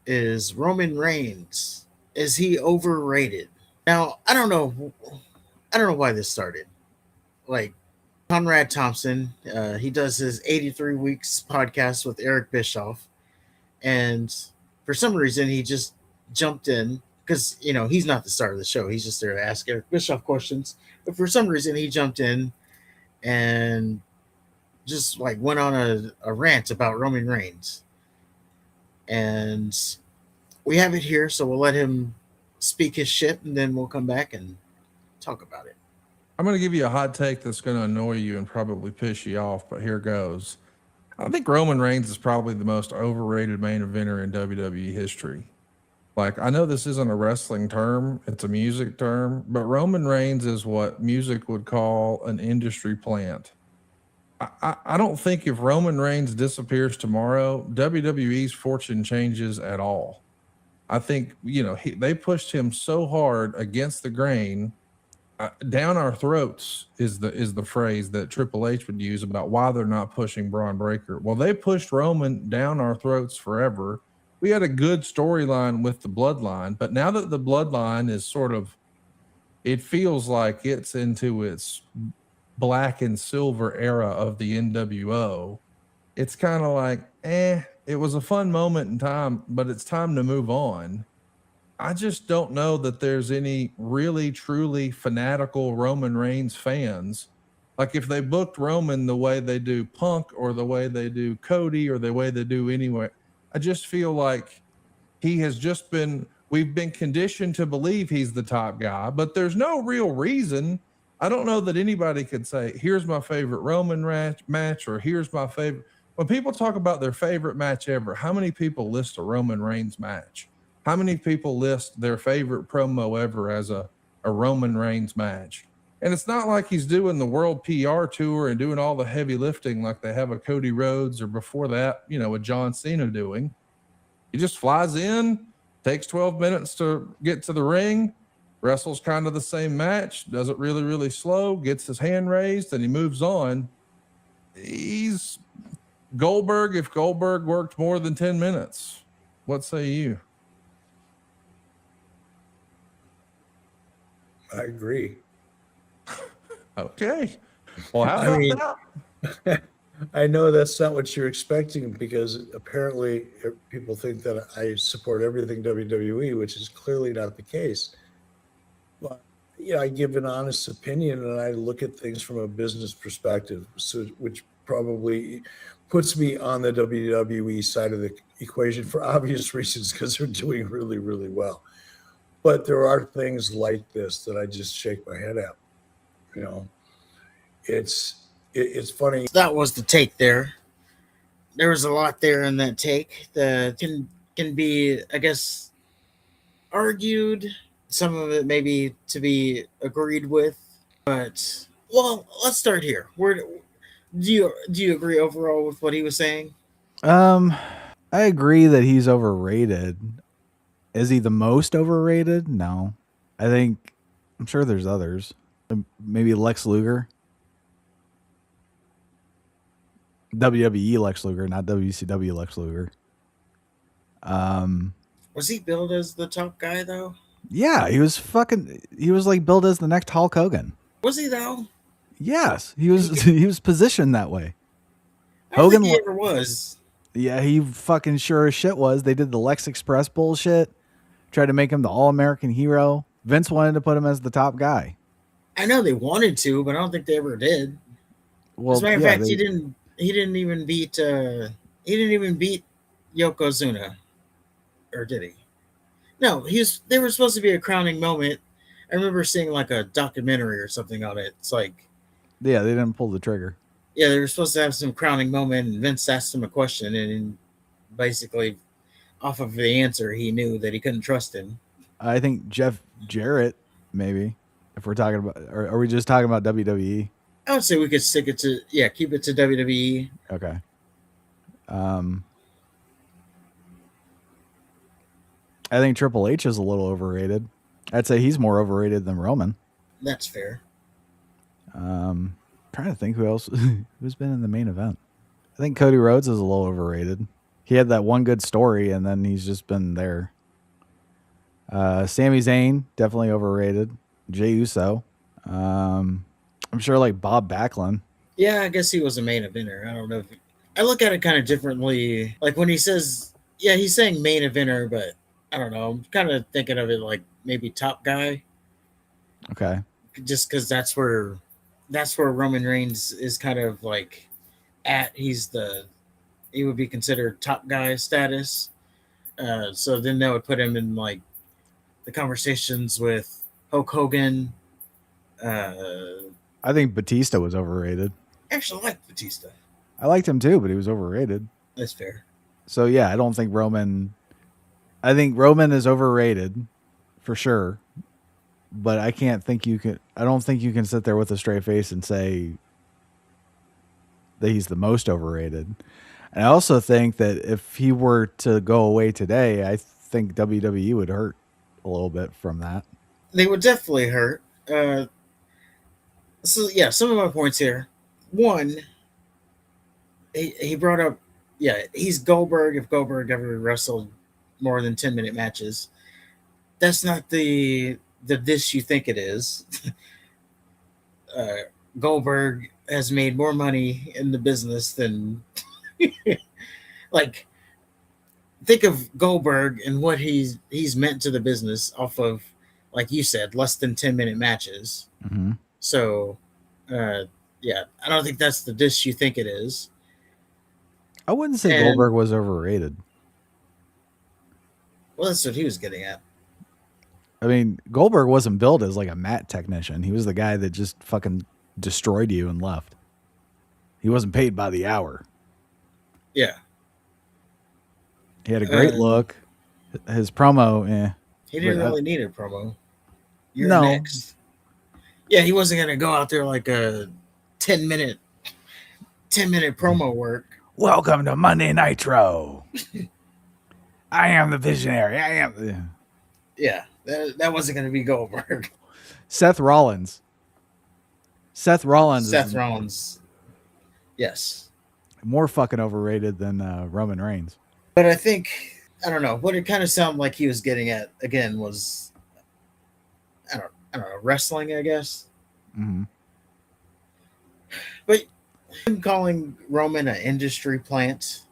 is Roman Reigns. Is he overrated? Now, I don't know. I don't know why this started. Like Conrad Thompson, he does his 83 weeks podcast with Eric Bischoff, and for some reason he just jumped in because he's not the star of the show. He's just there to ask Eric Bischoff questions. But for some reason he jumped in and just like went on a rant about Roman Reigns, and we have it here, so we'll let him speak his shit, and then we'll come back and talk about it. I'm going to give you a hot take that's going to annoy you and probably piss you off, but here goes. I think Roman Reigns is probably the most overrated main eventer in WWE history. Like, I know this isn't a wrestling term, it's a music term, but Roman Reigns is what music would call an industry plant. I don't think if Roman Reigns disappears tomorrow, WWE's fortune changes at all. I think, they pushed him so hard against the grain. Down our throats is the phrase that Triple H would use about why they're not pushing Braun Breaker. Well, they pushed Roman down our throats forever. We had a good storyline with the bloodline, but now that the bloodline is it feels like it's into its black and silver era of the NWO. It's kind of like, it was a fun moment in time, but it's time to move on. I just don't know that there's any really, truly fanatical Roman Reigns fans. Like if they booked Roman the way they do Punk or the way they do Cody or the way they do anyway, I just feel like we've been conditioned to believe he's the top guy, but there's no real reason. I don't know that anybody could say, here's my favorite Roman match or here's my favorite. When people talk about their favorite match ever, how many people list a Roman Reigns match? How many people list their favorite promo ever as a Roman Reigns match? And it's not like he's doing the world PR tour and doing all the heavy lifting like they have a Cody Rhodes or before that, a John Cena doing. He just flies in, takes 12 minutes to get to the ring, wrestles kind of the same match, does it really, really slow, gets his hand raised, and he moves on. He's Goldberg if Goldberg worked more than 10 minutes. What say you? I agree. Okay. Well, how about that? I know that's not what you're expecting because apparently people think that I support everything WWE, which is clearly not the case. But I give an honest opinion and I look at things from a business perspective, which probably puts me on the WWE side of the equation for obvious reasons because they're doing really, really well. But there are things like this that I just shake my head at. It's funny. That was the take there. There was a lot there in that take that can be, I guess, argued. Some of it maybe to be agreed with. But let's start here. Do you agree overall with what he was saying? I agree that he's overrated. Is he the most overrated? No. I'm sure there's others. Maybe Lex Luger. WWE Lex Luger, not WCW Lex Luger. Was he billed as the top guy though? Yeah, he was like billed as the next Hulk Hogan. Was he though? Yes, he was he was positioned that way. I don't think he ever was. Yeah, he fucking sure as shit was. They did the Lex Express bullshit. Tried to make him the all-American hero. Vince wanted to put him as the top guy. I know they wanted to, but I don't think they ever did. Well, as a matter of fact, he didn't even beat Yokozuna, or did he? No, they were supposed to be a crowning moment. I remember seeing like a documentary or something on it. It's like, yeah, they didn't pull the trigger. Yeah, they were supposed to have some crowning moment, and Vince asked him a question, and basically, off of the answer, he knew that he couldn't trust him. I think Jeff Jarrett, maybe. If we're talking about, or are we just talking about WWE? I would say we could keep it to WWE. Okay. I think Triple H is a little overrated. I'd say he's more overrated than Roman. That's fair. Trying to think who's been in the main event. I think Cody Rhodes is a little overrated. He had that one good story, and then he's just been there. Sami Zayn, definitely overrated. Jey Uso. I'm sure like Bob Backlund. Yeah, I guess he was a main eventer. I don't know. I look at it kind of differently. Like when he says, yeah, he's saying main eventer, but I don't know. I'm kind of thinking of it like maybe top guy, Okay. just because that's where Roman Reigns is kind of like at. He would be considered top guy status. So then that would put him in like the conversations with Hulk Hogan. I think Batista was overrated. Actually, I like Batista. I liked him too, but he was overrated. That's fair. So yeah, I don't think Roman. I think Roman is overrated, for sure. But I can't think you can. I don't think you can sit there with a straight face and say that he's the most overrated. And I also think that if he were to go away today, I think WWE would hurt a little bit from that. They would definitely hurt. So yeah, some of my points here. One, he brought up, yeah, he's Goldberg. If Goldberg ever wrestled more than 10-minute matches, that's not the dish you think it is. Goldberg has made more money in the business than like think of Goldberg and what he's meant to the business off of, like you said, less than 10-minute matches. Mm-hmm. So yeah, I don't think that's the dish you think it is. I wouldn't say And- Goldberg was overrated. Well, that's what he was getting at. I mean, Goldberg wasn't built as like a mat technician. He was the guy that just fucking destroyed you and left. He wasn't paid by the hour. Yeah, He had a great look. His promo, he didn't But, really need a promo. You're No. next. Yeah, he wasn't gonna go out there like a 10-minute promo work. welcome to Monday Nitro. I am the visionary. I am. Yeah, that wasn't gonna be Goldberg. Seth Rollins. Seth Rollins Seth is Rollins. Yes. more fucking overrated than Roman Reigns. But I think, I don't know, what it kind of sounded like he was getting at again was, I don't know, wrestling, I guess. Mm-hmm. But him calling Roman an industry plant,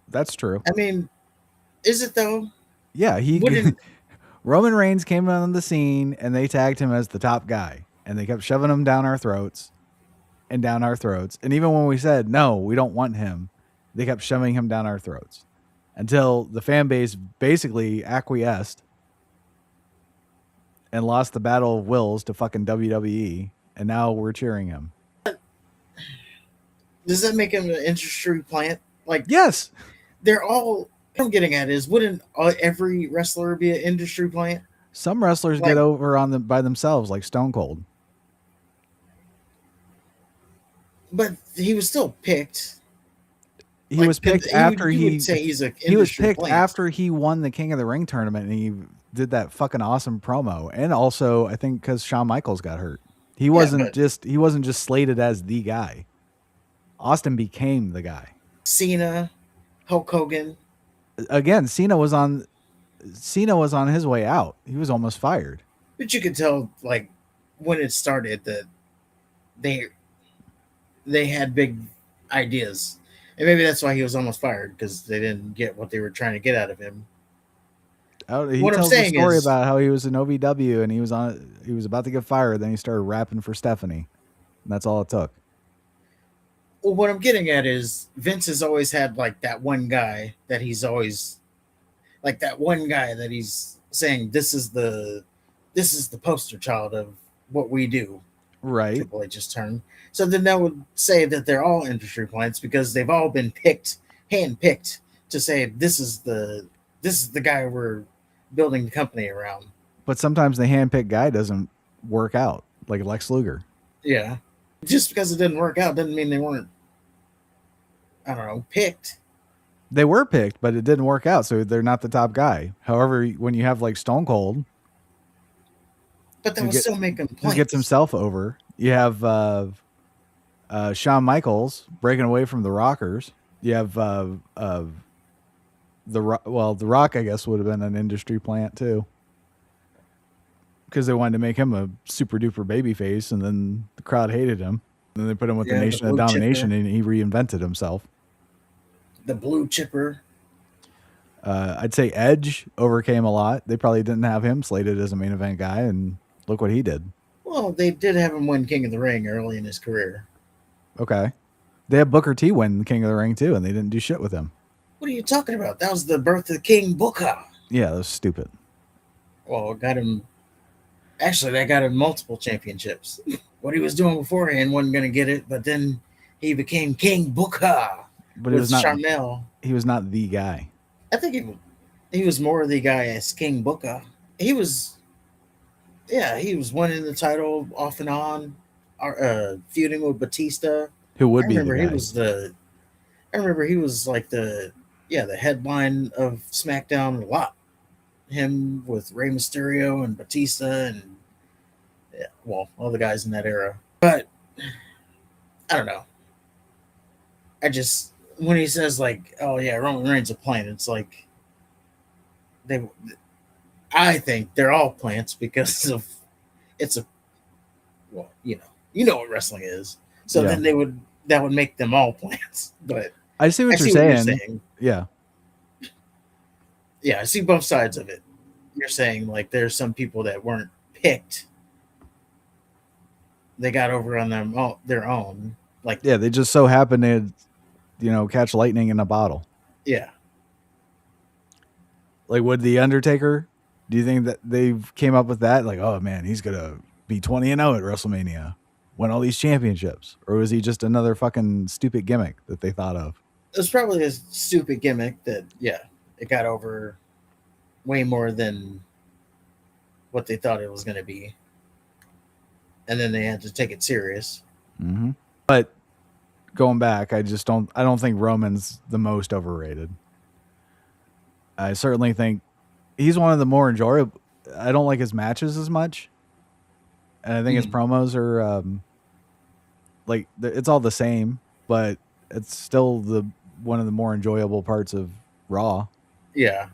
That's true. I mean, is it though? Yeah, Wouldn't- Roman Reigns came on the scene and they tagged him as the top guy, and they kept shoving him down our throats and down our throats. And even when we said no, we don't want him, they kept shoving him down our throats until the fan base basically acquiesced and lost the battle of wills to fucking WWE, and now we're cheering him. Does that make him an industry plant? Like, Yes. they're all. What I'm getting at is, wouldn't every wrestler be an industry plant? Some wrestlers Like- get over on them by themselves, like Stone Cold. But he was still picked. He Like, was picked you after would say he's a he was industry picked plant. after he won the King of the Ring tournament, and he did that fucking awesome promo. And also, I think because Shawn Michaels got hurt, he wasn't just slated as the guy. Austin became the guy. Cena, Hulk Hogan. Again, Cena was on his way out. He was almost fired. But you could tell, like, when it started, that they had big ideas, and maybe that's why he was almost fired, because they didn't get what they were trying to get out of him. He What I'm tells a saying story is- about how he was in OVW and he was about to get fired. Then he started rapping for Stephanie, and that's all it took. Well, what I'm getting at is Vince has always had like that one guy that he's always like that one guy that he's saying this is the poster child of what we do. Right. Triple H's term. So then that would say that they're all industry plants because they've all been handpicked to say this is the guy we're building the company around. But sometimes the handpicked guy doesn't work out, like Lex Luger. Yeah. Just because it didn't work out doesn't mean they weren't, I don't know, picked. They were picked, but it didn't work out, so they're not the top guy. However, when you have like Stone Cold, But that Who was get- still making who points. gets himself over, you have Shawn Michaels breaking away from the Rockers. You have the Rock, I guess, would have been an industry plant too, because they wanted to make him a super duper baby face, and then the crowd hated him. And then they put him with the Yeah, the Nation of blue Domination, chipper. and he reinvented himself. The blue chipper. I'd say Edge overcame a lot. They probably didn't have him slated as a main event guy, and look what he did. Well, they did have him win King of the Ring early in his career. Okay. They had Booker T win King of the Ring too, and they didn't do shit with him. What are you talking about? That was the birth of King Booker. Yeah, that was stupid. Well, it got him. Actually, that got him multiple championships. What he was doing beforehand wasn't going to get it, but then he became King Booker But with Charmel. he was not the guy. I think he was more the guy as King Booker. He was winning the title off and on, feuding with Batista. Who would I be the remember guy? I remember he was like the headline of SmackDown a lot. Him with Rey Mysterio and Batista and all the guys in that era. But I don't know. When he says like, "Oh yeah, Roman Reigns a plant," it's like I think they're all plants because of you know what wrestling is. So Yeah. then that would make them all plants. But I see what you're saying. Yeah. Yeah, I see both sides of it. You're saying like there's some people that weren't picked. They got over on their own. Like Yeah, they just so happened to, catch lightning in a bottle. yeah. Like, would the Undertaker? Do you think that they've came up with that? Like, oh man, he's gonna be 20-0 at WrestleMania, win all these championships, or was he just another fucking stupid gimmick that they thought of? It was probably a stupid gimmick that it got over way more than what they thought it was going to be, and then they had to take it serious. Mm-hmm. But going back, I don't think Roman's the most overrated. I certainly think he's one of the more enjoyable. I don't like his matches as much, and I think his promos are it's all the same, but it's still one of the more enjoyable parts of Raw. Yeah.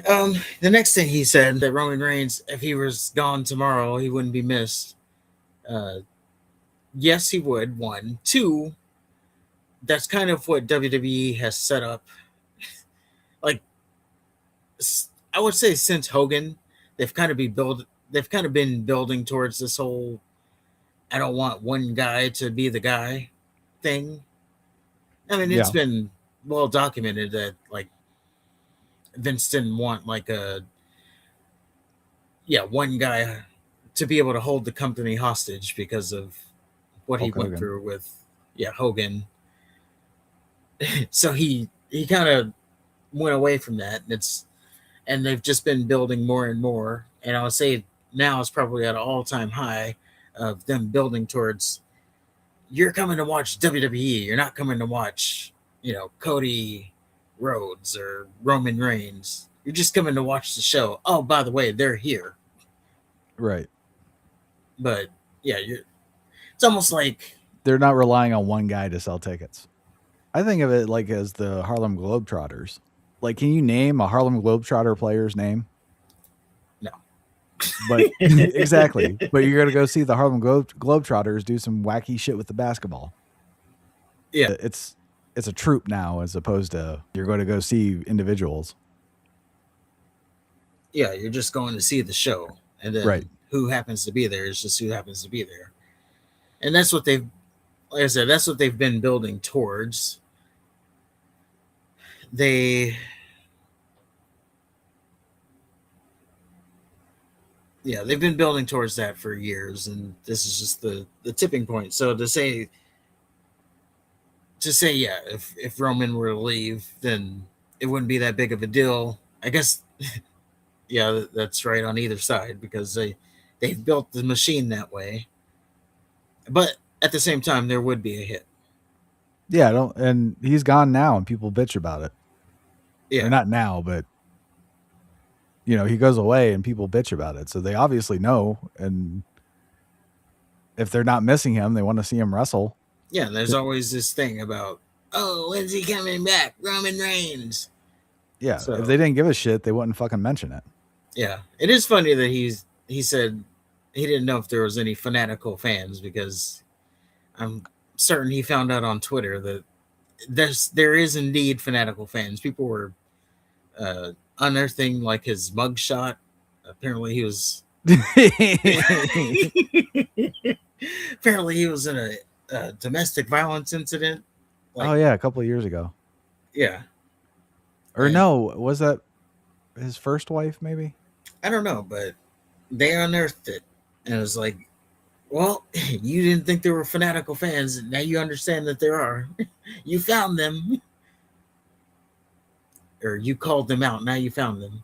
The next thing he said that Roman Reigns, if he was gone tomorrow, he wouldn't be missed. Yes, he would. 1, 2. That's kind of what WWE has set up. Like, I would say since Hogan, they've kind of been building towards this whole "I don't want one guy to be the guy" thing. I mean, it's been well documented that like Vince didn't want like one guy to be able to hold the company hostage because of what he went through with Hogan. So he kind of went away from that, and they've just been building more and more. And I would say now it's probably at an all-time high of them building towards, you're coming to watch WWE. You're not coming to watch, Cody Rhodes or Roman Reigns. You're just coming to watch the show. Oh, by the way, they're here. Right. But it's almost like they're not relying on one guy to sell tickets. I think of it like as the Harlem Globetrotters. Like, can you name a Harlem Globetrotter player's name? No. But exactly. But you're going to go see the Harlem Globetrotters do some wacky shit with the basketball. Yeah. It's a troupe now as opposed to you're going to go see individuals. Yeah, you're just going to see the show. And then who happens to be there is just who happens to be there. And that's what they've been building towards. They've been building towards that for years, and this is just the tipping point. So to say if Roman were to leave, then it wouldn't be that big of a deal. I guess that's right on either side, because they've built the machine that way. But at the same time, there would be a hit. Yeah, and he's gone now, and people bitch about it. Yeah, or not now, but he goes away, and people bitch about it. So they obviously know, and if they're not missing him, they want to see him wrestle. Yeah, there's always this thing about, oh, when's he coming back? Roman Reigns. Yeah, So- if they didn't give a shit, they wouldn't fucking mention it. Yeah, it is funny that he said he didn't know if there was any fanatical fans, because I'm certain he found out on Twitter that there is indeed fanatical fans. People were unearthing like his mugshot. Apparently he was apparently he was in a domestic violence incident. Oh yeah, a couple of years ago. Yeah. Or And- no, was that his first wife? Maybe. I don't know, but they unearthed it, and it was like, well, you didn't think there were fanatical fans. Now you understand that there are. You found them. Or you called them out. Now you found them.